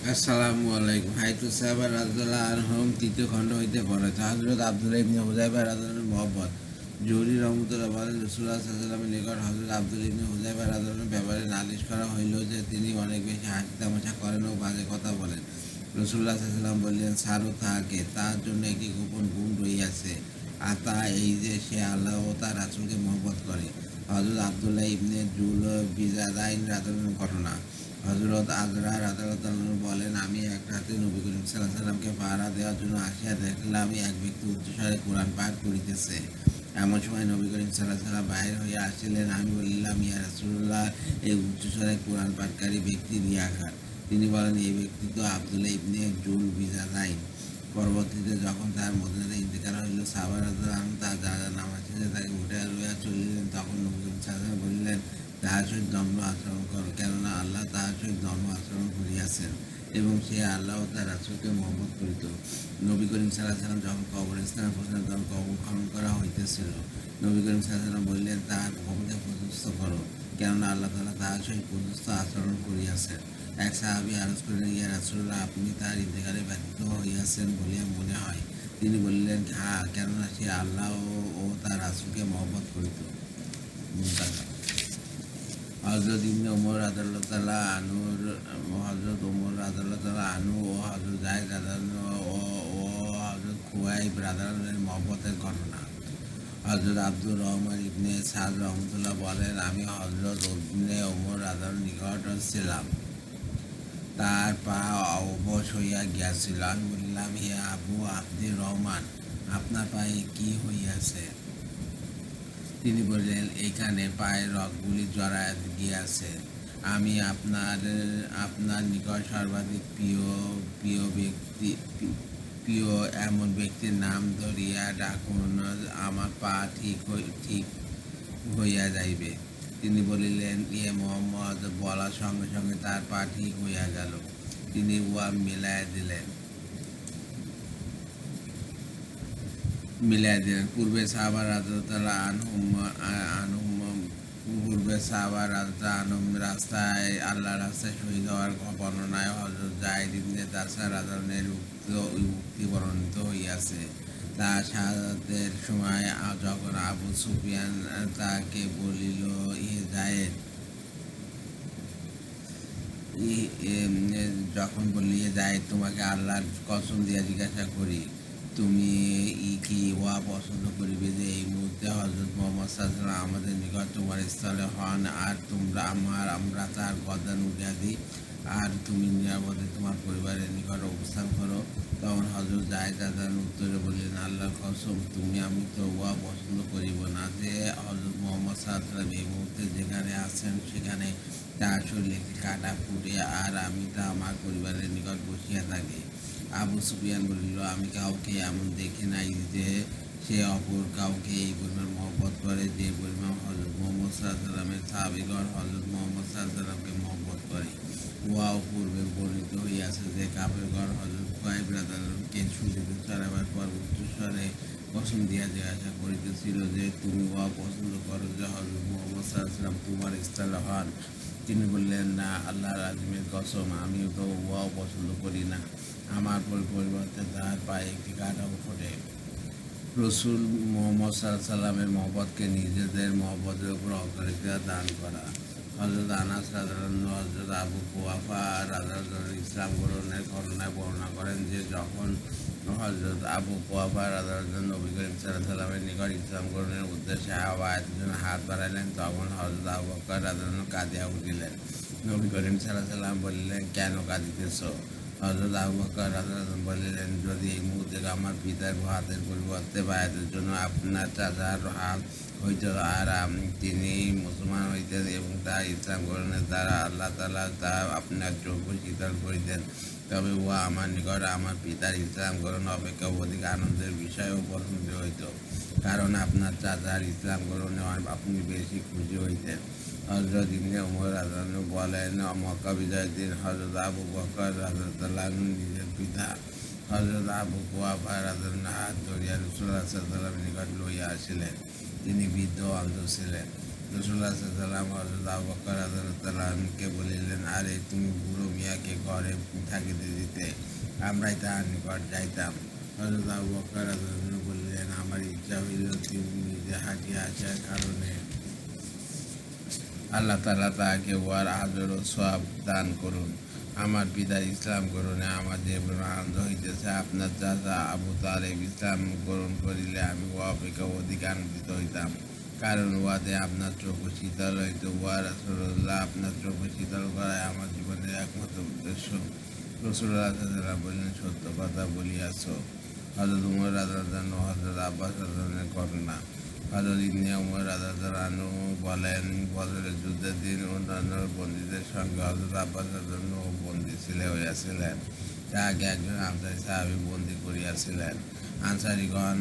আসসালামু আলাইকুম। হাইতু সাহাবা রাদিয়াল্লাহু আনহুম তৃতীয় খণ্ড হইতে বর্ণিত। হযরত আব্দুল্লাহ ইবনে হুযায়ফা রাদিয়াল্লাহু মহব্বত জুহরি রাহমাতুল্লাহ বলেন, রাসূলুল্লাহ সাল্লাল্লাহু আলাইহি ওয়াসাল্লামের নিকট হযরত আব্দুল্লাহ ইবনে হুযায়ফা রাদিয়াল্লাহু ব্যাপারে নালিশ করা হইল যে তিনি অনেক বেশি হাসি তামাশা করেন ও বাজে কথা বলেন। রাসূলুল্লাহ সাল্লাল্লাহু আলাইহি ওয়াসাল্লাম বললেন, ছাড়ো তাহাকে, তাহার জন্য একটি গোপন গুণ রহিয়াছে, আর তা এই যে সে আল্লাহ ও তাঁর রাসূলকে মহব্বত করে। হযরত আব্দুল্লাহ ইবনে জুল বিজাদাইন রাদিয়াল্লাহু ঘটনা। হযরত আজরা রাদিয়াল্লাহু আনহু বলেন, আমি এক রাতে নবী করিম সাল্লাল্লাহু আলাইহি ওয়াসাল্লামকে পাহারা দেওয়ার জন্য আসিয়া দেখলাম এক ব্যক্তি উচ্চস্বরে কোরআন পাঠ করিতেছে। এমন সময় নবী করিম সাল্লাল্লাহু আলাইহি ওয়াসাল্লাম বাহির হইয়া আসিলেন। আমি বলিলাম, ইয়া রাসূলুল্লাহ, এই উচ্চস্বরে কোরআন পাঠকারী ব্যক্তি রিয়াকার। তিনি বলেন, এই ব্যক্তি তো আব্দুল্লাহ ইবনে জুল বিজাদাইন। পরবর্তীতে যখন তার মদিনাতে ইন্তেকাল হইল, সাহাবা রাদিয়াল্লাহু আনহুম তার জানাজার নামাজ শেষে তাকে উঠাইয়া লইয়া চলিলেন। তখন নবী করিম সাল্লাল্লাহু আলাইহি ওয়াসাল্লাম বলিলেন, তাহার সহিত নম্র আচরণ করো, কেননা আল্লাহ তাহার সহিত নম্র আচরণ করিয়াছেন এবং সে আল্লাহ ও তার রাসূলকে মহব্বত করিত। নবী করিম সাল্লাল্লাহু আলাইহি ওয়াসাল্লাম যখন কবরস্থানে পৌঁছলেন, তখন কবর খনন করা হইতেছিল। নবী করিম সাল্লাল্লাহু আলাইহি ওয়াসাল্লাম বললেন, তাহার কবরকে প্রশস্ত করো, কেননা আল্লাহ তাআলা তাহার সহিত প্রশস্ত আচরণ করিয়াছেন। এক সাহাবী আরজ করিলেন, ইয়া রাসূলুল্লাহ, আপনি তাহার ইন্তেকালে ব্যথিত হইয়াছেন বলিয়া মনে হয়। তিনি বললেন, হ্যাঁ, কেননা সে আল্লাহ ও তার রাসূলকে মহব্বত করিত। হযরত ইবনে ওমর রাদিয়াল্লাহু তাআলা আনহুর হযরত ওমর রাদিয়াল্লাহু তাআলা আনহু ও হযরত যায়েদ রাদিয়াল্লাহু ও হযরত খুবাইব রাদিয়াল্লাহু মহব্বতের ঘটনা। হযরত আব্দুর রহমান ইবনে সাদ রাহমাতুল্লাহ বলেন, আমি হযরত ইবনে ওমর রাদিয়াল্লাহু নিকট ছিলাম। তার পা অবশ হইয়া গিয়াছিল। আমি বললাম, হে আবু আব্দুর রহমান, আপনার পায়ে কি হইয়াছে? তিনি বললেন, এইখানে পায়ের রগগুলি জড়াইয়া গিয়াছে। আমি আপনার নিকট সর্বাধিক প্রিয় ব্যক্তি প্রিয় এমন ব্যক্তির নাম ধরিয়া ডাকুন, আমার পা ঠিক হইয়া যাইবে। তিনি বলিলেন, ইয়ে মোহাম্মদ। বলার সঙ্গে সঙ্গে তার পা ঠিক হইয়া গেল। তিনি উহা মিলাই দিলেন। পূর্বে সাহাবা রাস্তায় আল্লাহর রাস্তায় শহীদ হওয়ার বর্ণনায় হযরত যায়েদ ইবনে তাসা রাদিয়াল্লাহু উক্তি বর্ণিত হইয়াছে। তার শাহাদাতের সময় যখন আবু সুফিয়ান তাকে বলিল, ইহে যায়েদ, যখন বললি, যায়েদ, তোমাকে আল্লাহর কসম দিয়া জিজ্ঞাসা করি, তুমি কি উহা পছন্দ করিবে যে এই মুহূর্তে হযরত মুহাম্মদ সাল্লাল্লাহু আলাইহি ওয়াসাল্লাম আমাদের নিকট তোমার স্থলে হন, আর আমরা তার গর্দান উঠিয়া দিই, আর তুমি নিরাপদে তোমার পরিবারের নিকট অবস্থান করো? তখন হযরত যায়েদ রাদিয়াল্লাহু উত্তরে বললেন, আল্লাহর কসম, আমি তো উহা পছন্দ করিব না যে হযরত মুহাম্মদ সাল্লাল্লাহু আলাইহি ওয়াসাল্লাম এই মুহূর্তে যেখানে আছেন সেখানে তার শরীরে একটি কাঁটা ফুটে আর আমি তা আমার পরিবারের নিকট বসিয়া থাকি। আবু সুফিয়ান বলিল, আমি কাউকে এমন দেখি নাই যে সে অপর কাউকে এই পরিমাণ মহব্বত করে যে পরিমাণ হযরত মুহাম্মদ সাল্লাল্লাহু আলাইহি ওয়াসাল্লামের সাহাবীগণ হযরত মুহাম্মদ সাল্লাল্লাহু আলাইহি ওয়াসাল্লামকে মহব্বত করে। উহাও পূর্বে বর্ণিত হইয়াছে যে কাফেরগণ হযরত খুবাইব রাদিয়াল্লাহুকে ছুটিতে চড়াইবার পর উচ্চস্বরে কসম দিয়া জিজ্ঞাসা করিতেছিল যে, তুমি উহা পছন্দ করো যে হযরত মুহাম্মদ সাল্লাল্লাহু আলাইহি ওয়াসাল্লাম তোমার স্থলে হন? তিনি বললেন, না, আল্লাহর আযমের কসম, আমি তো উহাও পছন্দ করি না। আমার পরিবর্তে তাহার পায়ে একটি কাঁটাও ফোটে। রসুল মুহাম্মদ সাল্লাল্লাহু আলাইহি ওয়াসাল্লামের মহব্বতকে নিজেদের মহব্বতের উপর অগ্রাধিকার দান করা। হযরত আনাস রাদিয়াল্লাহু হযরত আবু কুহাফা রাদিয়াল্লাহু ইসলাম গ্রহণের ঘটনায় বর্ণনা করেন যে যখন হযরত আবু কুহাফা রাদিয়াল্লাহু নবী করিম সাল্লাল্লাহু আলাইহি ওয়াসাল্লামের নিকট ইসলাম গ্রহণের উদ্দেশ্যে আওয়াজের জন্য হাত বাড়াইলেন, তখন হযরত আবু বকর রাদিয়াল্লাহু কাঁদিয়া উঠিলেন। নবী করিম সাল্লাল্লাহু আলাইহি ওয়াসাল্লাম বলিলেন, কেন কাঁদিতেছ? হযরত আবু বকর রাদিয়াল্লাহু বলিলেন, যদি এই মুহূর্তে আমার পিতার হাতের পরিবর্তে বায়াতের জন্য আপনার চাচার হাত হইত আর তিনি মুসলমান হইতেন এবং তার ইসলাম গ্রহণের দ্বারা আল্লাহ তাআলা তা আপনার চক্ষু শীতল করিতেন, তবে উহা আমার নিকট আমার পিতার ইসলাম গ্রহণ অপেক্ষা অধিক আনন্দের বিষয় ও পছন্দ হইত, কারণ আপনার চাচার ইসলাম গ্রহণে আপনি বেশি খুশি হইতেন। হযরত ইবনে ওমর রাদিয়াল্লাহু বলেন, মক্কা বিজয়ের দিন হযরত আবু বকর রাদিয়াল্লাহু নিজের পিতা হযরত আবু কুহাফা রাদিয়াল্লাহু হাত ধরিয়া রাসূলুল্লাহ সাল্লাল্লাহু আলাইহি নিকট লইয়া আসিলেন। তিনি বৃদ্ধ অন্ধ ছিলেন। রাসূলুল্লাহ সাল্লাল্লাহু আলাইহি হযরত আবু বকর রাদিয়াল্লাহু কে বলিলেন, আরে তুমি বুড়ো মিয়াকে ঘরে থাকিতে দিতে আমরাই তাহার নিকট যাইতাম। হযরত আবু বকর রাদিয়াল্লাহু আনহু বললেন, আমার ইচ্ছা হইল তিনি নিজে হাঁটিয়া আসার কারণে আল্লাহ তাআলা তাহাকে উহার আজর ও সওয়াব দান করুন। আমার পিতার ইসলাম গ্রহণে আমার যে আনন্দ হইতেছে, আপনার চাচা আবু তালেব ইসলাম গ্রহণ করিলে আমি উহা অপেক্ষা অধিক আনন্দিত হইতাম, কারণ উহাতে আপনার চোখ শীতল হইত। উহা রাসূলুল্লাহ, আপনার চোখ শীতল করাই আমার জীবনের একমাত্র উদ্দেশ্য। রাসূলুল্লাহ সাল্লাল্লাহু আলাইহি ওয়াসাল্লাম বললেন, সত্য কথা বলিয়াছ। হযরত উমর রাদিয়াল্লাহু আনহু হযরত আব্বাস রাদিয়াল্লাহু আনহুর ঘটনা। হযরত ইবনে উমর রাদিয়াল্লাহু আনহু বলেন, বদরের যুদ্ধের দিন অন্যান্য বন্দীদের সঙ্গে হযরত আব্বাস রাদিয়াল্লাহু আনহু বন্দী হইয়াছিলেন। তাহাকে একজন আনসারী সাহাবী বন্দী করিয়াছিলেন। আনসারীগণ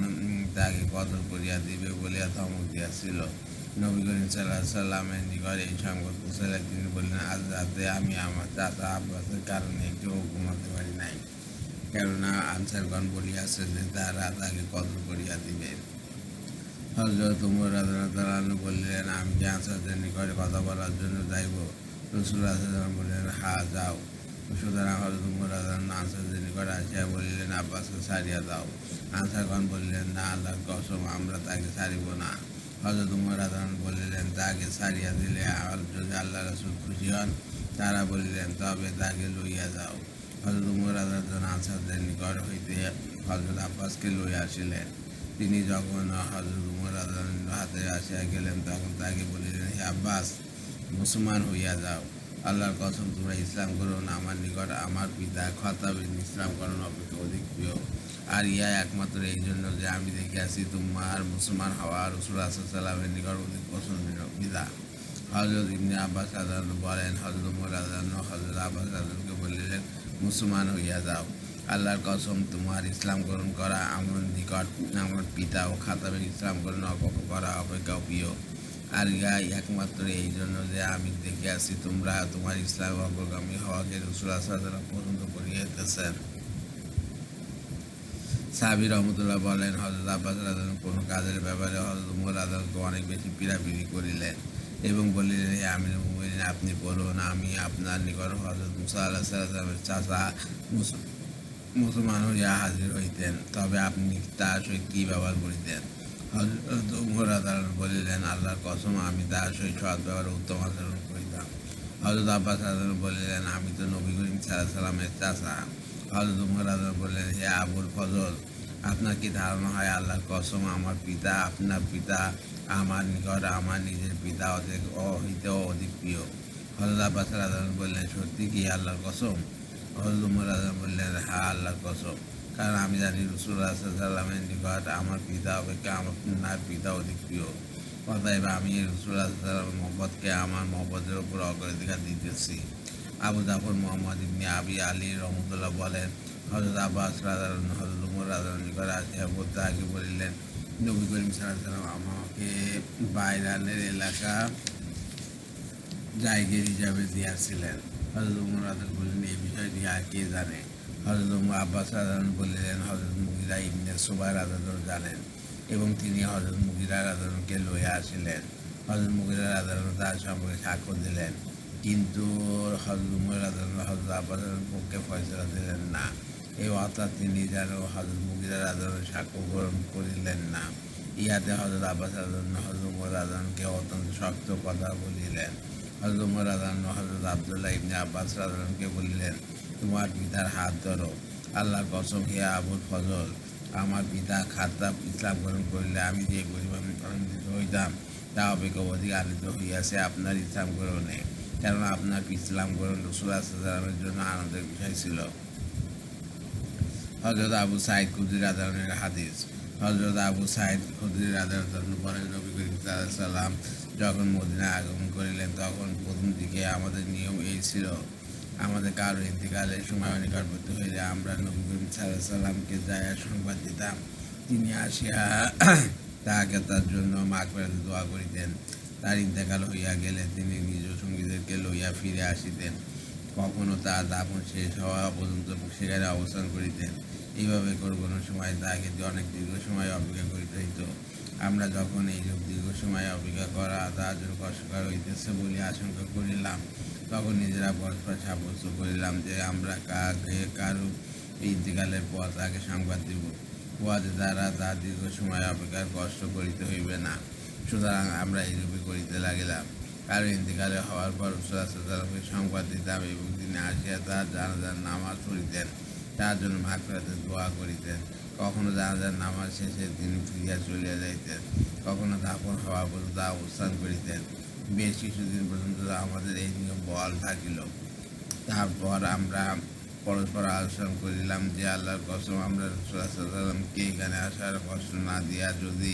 তাহাকে কতল করিয়া দিবে বলিয়া ধমক দিয়াছিল। নবী করিম সাল্লাল্লাহু আলাইহি ওয়াসাল্লামের নিকট এই সংবাদ পৌঁছাইলে তিনি বললেন, আজ রাতে আমি আমার চাচা আব্বাসের কারণে একটু ঘুমাতে পারি নাই, কেননা আনসারগণ বলিয়াছে যে তারা তাকে কতল করিয়া দিবে। হযরত উমর রাদিয়াল্লাহু আনহু বললেন, আমি কি আনসারদের নিকটে কথা বলার জন্য যাইব? রাসূলুল্লাহ সাল্লাল্লাহু আলাইহি ওয়াসাল্লাম বললেন, হ্যাঁ, যাও। সুতরাং হযরত উমর রাদিয়াল্লাহু আনহু আনসারদের নিকট আসিয়া বলিলেন, আব্বাসকে ছাড়িয়া দাও। আনসারগণ বললেন, না, আল্লাহর কসম, আমরা তাকে ছাড়িব না। হযরত উমর রাদিয়াল্লাহু আনহু বলিলেন, তাকে ছাড়িয়া দিলে যদি আল্লাহ রাসূল খুশি হন। তারা বলিলেন, তবে তাকে লইয়া যাও। হযরত উমর রাদিয়াল্লাহু আনহু আনসারদের নিকট হইতে হযরত আব্বাসকে লইয়া আসিলেন। তিনি যখন হযরত উমর রাদিয়াল্লাহু আনহুর হাতে আসিয়া গেলেন, তখন তাকে বলিলেন, হে আব্বাস, মুসলমান হইয়া যাও। আল্লাহর কসম, তোমরা ইসলাম গ্রহণ আমার নিকট আমার পিতা খতাব ইসলাম গ্রহণ অপেক্ষা অধিক প্রিয়। আর ইহা একমাত্র এই জন্য যে আমি দেখিয়াছি তোমার মুসলমান হওয়া রাসূলুল্লাহ সাল্লাল্লাহু আলাইহি ওয়াসাল্লামের নিকট অধিক পছন্দনীয় বিধা। হযরত ইবনে আব্বাস রাদিয়াল্লাহু আনহু বলেন, হযরত উমর রাদিয়াল্লাহু আনহু হযরত আব্বাস রাদিয়াল্লাহু আনহুকে বলিলেন, মুসলমান হইয়া যাও। আল্লাহর কসম, তোমার ইসলাম গ্রহণ করা আমার নিকট আমার পিতা ও খাতাবের ইসলাম গ্রহণ করা অপেক্ষা প্রিয়। আর ইহা একমাত্র এই জন্য যে আমি দেখিয়াছি তোমরা তোমার ইসলাম অগ্রগামী হওয়াকে রাসূলুল্লাহ সাল্লাল্লাহু আলাইহি ওয়াসাল্লাম পছন্দ করিয়াইতেছেন। সাহাবী রহমতুল্লাহ বলেন, হযরত আব্বাস রাদিয়াল্লাহু আনহু কোনো কাজের ব্যাপারে হযরত উমর রাদিয়াল্লাহু আনহুকে অনেক বেশি পীড়াপিড়ি করিলেন এবং বলিলেন, হে আমিরুল মুমিনিন, আপনি বলুন, আমি আপনার নিকট হযরত মুসা আলাইহিস সালামের চাচা মুসলমান হইয়া হাজির হইতেন, তবে আপনি তাহার সহিত কি ব্যবহার করিতেন? হযরত উমর রাদিয়াল্লাহু আনহু বলিলেন, আল্লাহর কসম, আমি তাহার সহিত সৎ ব্যবহার উত্তম আচরণ করিতাম। হযরত আব্বাস রাদিয়াল্লাহু আনহু বলিলেন, আমি তো নবী করিম সাল্লাল্লাহু আলাইহি ওয়াসাল্লামের চাচা। হযরত উমর রাদিয়াল্লাহু আনহু বললেন, হে আবুল ফজল, আপনার কি ধারণা হয় আল্লাহর কসম, আমার পিতা আপনার পিতা আমার নিকট আমার নিজের পিতা হইতেও অধিক প্রিয়? হযরত আব্বাস রাদিয়াল্লাহু আনহু বললেন, সত্যি কি আল্লাহর কসম? হযরত উমর রাদিয়াল্লাহু আনহু বললেন, হ্যাঁ, আল্লাহর কসম, কারণ আমি জানি রাসূলুল্লাহ সাল্লাল্লাহু আলাইহি ওয়াসাল্লামের নিকট আমার পিতা অপেক্ষা আপনার পিতা অধিক প্রিয়। অতএব আমি রাসূলুল্লাহ সাল্লাল্লাহু আলাইহি ওয়াসাল্লামের মহব্বতকে আমার মহব্বতের উপর অগ্রাধিকার দিতেছি। আবু জাফর মুহাম্মদ ইবনে আবি আলী রহমতুল্লাহ বলেন, হযরত আব্বাস রাদিয়াল্লাহু আনহু হযরত উমর রাদিয়াল্লাহু আনহুর নিকট আসিয়া তাহাকে বলিলেন, নবী করিম সাল্লাল্লাহু আলাইহি ওয়াসাল্লাম আমাকে বাইরানের এলাকা জায়গির হিসাবে দিয়াছিলেন। হযরত উমর রাদিয়াল্লাহু আনহু বললেন, এই বিষয়টি আর কে জানে? হযরত আব্বাস রাদিয়াল্লাহু আনহু বললেন, হযরত মুগীরা ইবনে শুবা রাদিয়াল্লাহু আনহু জানেন, এবং তিনি হযরত মুগীরা রাদিয়াল্লাহু আনহুকে লইয়া আসিলেন। হযরত মুগীরা রাদিয়াল্লাহু আনহু তাহার সম্পর্কে সাক্ষ্য দিলেন, কিন্তু হযরত উমর রাদিয়াল্লাহু আনহু হযরত আব্বাস রাদিয়াল্লাহু আনহুর পক্ষে ফয়সালা দিলেন না। এই অর্থাৎ তিনি যেন হযরত মুগীরা রাদিয়াল্লাহু আনহুর সাক্ষ্য গ্রহণ করিলেন না। ইহাতে হযরত আব্বাস রাদিয়াল্লাহু আনহু হযরত উমর রাদিয়াল্লাহু আনহুকে অত্যন্ত শক্ত কথা বলিলেন। হযরত উমর রাদিয়াল্লাহু আনহু হযরত আব্দুল্লাহ ইবনে আব্বাস রাদিয়াল্লাহু আনহুকে বলিলেন, তোমার পিতার হাত ধরো। আল্লাহর কসম, হে আবুল ফজল, আমার পিতা খাত্তাব ইসলাম গ্রহণ করিলে আমি যে পরিমাণ আনন্দিত হইতাম, তা অপেক্ষা অধিক আনন্দিত হইয়াছে আপনার ইসলাম গ্রহণে, কেননা আপনার ইসলাম গ্রহণ রাসূলুল্লাহ সাল্লাল্লাহু আলাইহি ওয়াসাল্লামের জন্য আনন্দের বিষয় ছিল। হযরত আবু সাঈদ খুদরী রাদিয়াল্লাহু আনহুর হাদিস। হযরত আবু সাঈদ খুদরী রাদিয়াল্লাহু আনহু বলেন, নবী করিম সাল্লাল্লাহু আলাইহি ওয়াসাল্লাম যখন মদিনায় আগমন করিলেন, তখন প্রথম দিকে আমাদের নিয়ম এই ছিল, আমাদের কারো ইন্তিকালের সময় নিকটবর্তী হইলে আমরা নবী করিম সাল্লাল্লাহু আলাইহি ওয়াসাল্লামকে যাইয়া সংবাদ দিতাম। তিনি আসিয়া তাহাকে তার জন্য মাগফিরাতের দোয়া করিতেন। তার ইন্তেকাল হইয়া গেলে তিনি নিজ সঙ্গীদেরকে লইয়া ফিরে আসিতেন। কখনো তার দাফন শেষ হওয়া পর্যন্ত সেখানে অবস্থান করিতেন। এইভাবে কোনো সময় তাহাকে অনেক দীর্ঘ সময় অপেক্ষা করিতে হইত। আমরা যখন এইরূপ দীর্ঘ সময় অপেক্ষা করা তাহার জন্য কষ্টকর হইতেছে বলিয়া আশঙ্কা করিলাম, তখন নিজেরা পরস্পর সাব্যস্ত করিলাম যে আমরা কারো ইন্তিকালের পর তাকে সংবাদ দিব, উহাতে দ্বারা তার দীর্ঘ সময় অপেক্ষার কষ্ট করিতে হইবে না। সুতরাং আমরা এইরূপে করিতে লাগিলাম। কারো ইন্তিকালে হওয়ার পর রাসূলুল্লাহকে সংবাদ দিতাম এবং তিনি আসিয়া তার জানাজার নামাজ পড়িতেন, তার জন্য মাগফিরাতের দোয়া করিতেন। কখনো জানাজার নামাজ শেষে তিনি ফিরিয়া চলিয়া যাইতেন, কখনো দাফন হওয়া পর্যন্ত অবস্থান করিতেন। বেশ কিছুদিন পর্যন্ত আমাদের এই নিয়ম বহাল থাকিল। তারপর আমরা পরস্পর আলোচনা করিলাম যে আল্লাহর কসম, আমরা রাসূলুল্লাহ সাল্লাল্লাহু আলাইহি ওয়াসাল্লামকে এখানে আসার কষ্ট না দিয়া যদি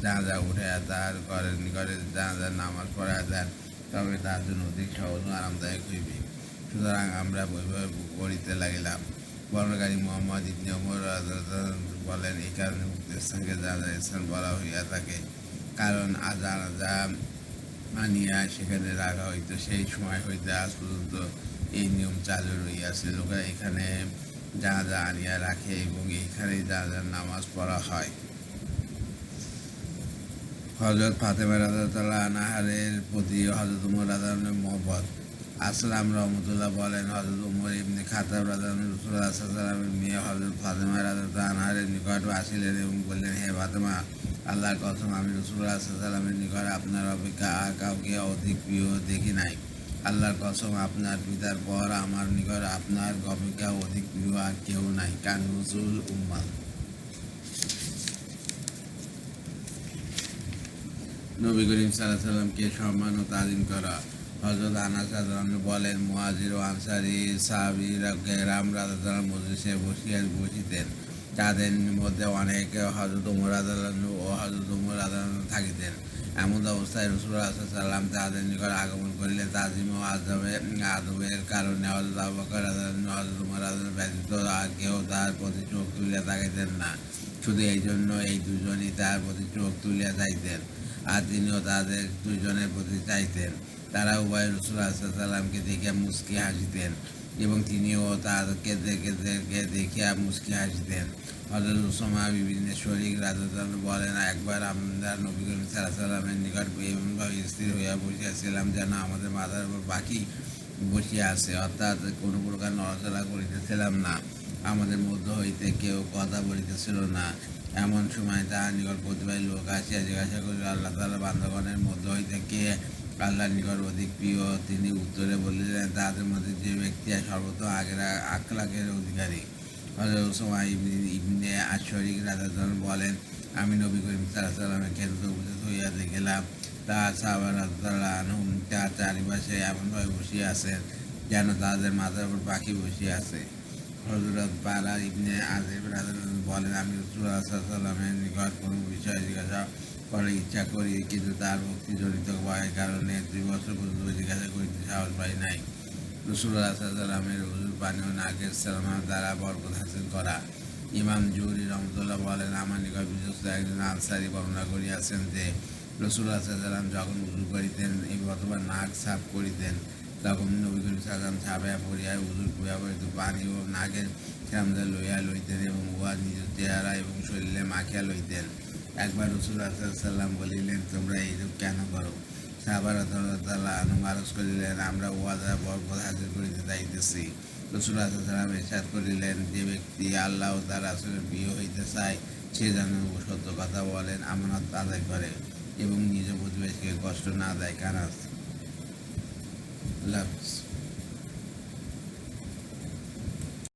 জানাজা উঠাইয়া তার ঘরের নিকটে জানাজার নামাজ পড়াইয়া দেন, তবে তার জন্য অধিক সহজ ও আরামদায়ক হইবে। সুতরাং আমরা বৈভাবে করিতে লাগিলাম। বর্ণনাকারী মুহাম্মদ ইবনে ওমর রাদিয়াল্লাহু আনহু বলেন, এই কারণে উক্ত স্থানকে জানাজার স্থান বলা হইয়া থাকে, কারণ জানাজা আনিয়া সেখানে রাখা হইতো। সেই সময় হইতে আজ পর্যন্ত এই নিয়ম চালু রহিয়াছে। লোকেরা এখানে জানাজা আনিয়া রাখে এবং এইখানেই জানাজার নামাজ পড়া হয়। হযরত ফাতেমা রাদিয়াল্লাহু আনহার প্রতি হযরত ওমর রাদিয়াল্লাহু আনহুর মহব্বত। আসলাম রহমতুল্লাহ বলেন, হযরত ওমর ইবনে খাত্তাব রাদিয়াল্লাহু আনহু রাসূলুল্লাহ সাল্লাল্লাহু আলাইহি ওয়াসাল্লামের মেয়ে হযরত ফাতেমা রাদিয়াল্লাহু আনহার নিকট আসিলেন এবং বললেন, হে ফাতেমা, আল্লাহর কসম, আমি রাসূলুল্লাহ সাল্লাল্লাহু আলাইহি ওয়াসাল্লামের নিকট আপনার অপেক্ষা আর কাউকে অধিক প্রিয় দেখি নাই। আল্লাহর কসম, আপনার পিতার পর আমার নিকট আপনার অপেক্ষা অধিক প্রিয় আর কেউ নাই। কানজুল উম্মাহ। নবী করিম সাল্লাল্লাহু আলাইহি ওয়াসাল্লামকে সম্মান ও তাজিম করা। হযরত আনাস রাদিয়াল্লাহু আনহু বলেন, মুহাজির ও আনসারী সাহাবীরা কেরাম রাদিয়াল্লাহু আনহুর মজলিসে বসিতেন। তাদের মধ্যে অনেকে হযরত ওমর রাদিয়াল্লাহু আনহু ও হযরত ওমর রাদিয়াল্লাহু আনহু থাকিতেন। এমন অবস্থায় রাসূলুল্লাহ সাল্লাল্লাহু আলাইহি ওয়াসাল্লাম তাদের নিকট আগমন করিলে তাজিম ও আদবের কারণে হযরত আবু বকর রাদিয়াল্লাহু আনহু, হযরত ওমর রাদিয়াল্লাহু আনহু ব্যতীত আর কেউ তার প্রতি চোখ তুলিয়া তাকাইতেন না। শুধু এই জন্য এই দুজনই তার প্রতি চোখ তুলিয়া চাইতেন, আর তিনিও তাদের দুজনের প্রতি চাইতেন। তারা উভয় রাসূলুল্লাহ সাল্লাল্লাহু আলাইহি ওয়াসাল্লামকে দেখিয়া মুচকি হাসিতেন এবং তিনিও তাদেরকে দেখিয়া মুচকি হাসিতেন। হযরত উসামা ইবনে শরীক রাদিয়াল্লাহু আনহু বলেন, একবার আমরা নবী করিম সাল্লাল্লাহু আলাইহি ওয়াসাল্লামের নিকট এমনভাবে স্থির হইয়া বসিয়াছিলাম যেন আমাদের মাথার উপর পাখি বসিয়া আছে, অর্থাৎ কোনো প্রকার নড়াচড়া করিতেছিলাম না। আমাদের মধ্য হইতে কেউ কথা বলিতেছিল না। এমন সময় তাহার নিকট প্রতিবাদী লোক আসিয়া জিজ্ঞাসা করিল, আল্লাহ তাআলার বান্দাগণের মধ্য হইতে কে আল্লাহর নিকট অধিক প্রিয়? তিনি উত্তরে বলিলেন, তাদের মধ্যে যে ব্যক্তি সর্বোত্তম আগের আখলাকের অধিকারী। হযরত উসামা ইবনে আশ-শরীক রাদিয়াল্লাহু আনহু বলেন, আমি নবী করিম সাল্লাল্লাহু আলাইহি ওয়াসাল্লামের খেদমতে উপস্থিত হইয়া দেখিলাম তার সাহাবা রাদিয়াল্লাহু আনহুম তার চারিপাশে এমনভাবে বসিয়া আছেন যেন তাদের মাথার উপর পাখি বসিয়া আছে। হযরত বারা ইবনে আযিব রাদিয়াল্লাহু আনহু বলেন, আমি রাসূলুল্লাহ সাল্লাল্লাহু আলাইহি ওয়াসাল্লামের নিকট কোনো বিষয় জিজ্ঞাসা করার ইচ্ছা করি, কিন্তু তার ভক্তিজনিত ভয়ের কারণে 2 বছর পর্যন্ত জিজ্ঞাসা করিতে সাহস পাই নাই। রাসূলুল্লাহ সাল্লাল্লাহু আলাইহি ওয়াসাল্লামের হুজুর পানি ও নাকের সালাম দ্বারা বরকত হাসিল করা। ইমাম জুহরি রাহমাতুল্লাহ বলেন, আমার নিকট বিশ্বস্ত একজন আনসারী বর্ণনা করিয়াছেন যে রাসূলুল্লাহ সাল্লাল্লাহু আলাইহি ওয়াসাল্লাম যখন উযু করিতেন অথবা নাক সাফ করিতেন, তখন নবী করিম সাল্লাল্লাহু আলাইহি ওয়াসাল্লাম ছাপাইয়া পড়িয়া উযুর ব্যবহৃত পানি ও নাকের সামনে লইতেন এবং উহা নিজের চেহারা এবং শরীরে মাখিয়া লইতেন। একবার রাসূলুল্লাহ সাল্লাল্লাহু আলাইহি ওয়াসাল্লাম বলিলেন, তোমরা এইরূপ কেন করো? সাহাবারা রাদিয়াল্লাহু আনহুম আরজ করিলেন, আমরা উহা দ্বারা বরকত হাসিল করিতে চাইতেছি। রাসূলুল্লাহ সাল্লাল্লাহু আলাইহি ওয়াসাল্লাম ইরশাদ করিলেন, যে ব্যক্তি আল্লাহ ও তার রাসূলের প্রিয় হইতে চায় সে যেন সত্য কথা বলেন, আমানত আদায় করে এবং নিজ প্রতিবেশীকে কষ্ট না দেয়। কানাস। আল্লাহ হাফেজ।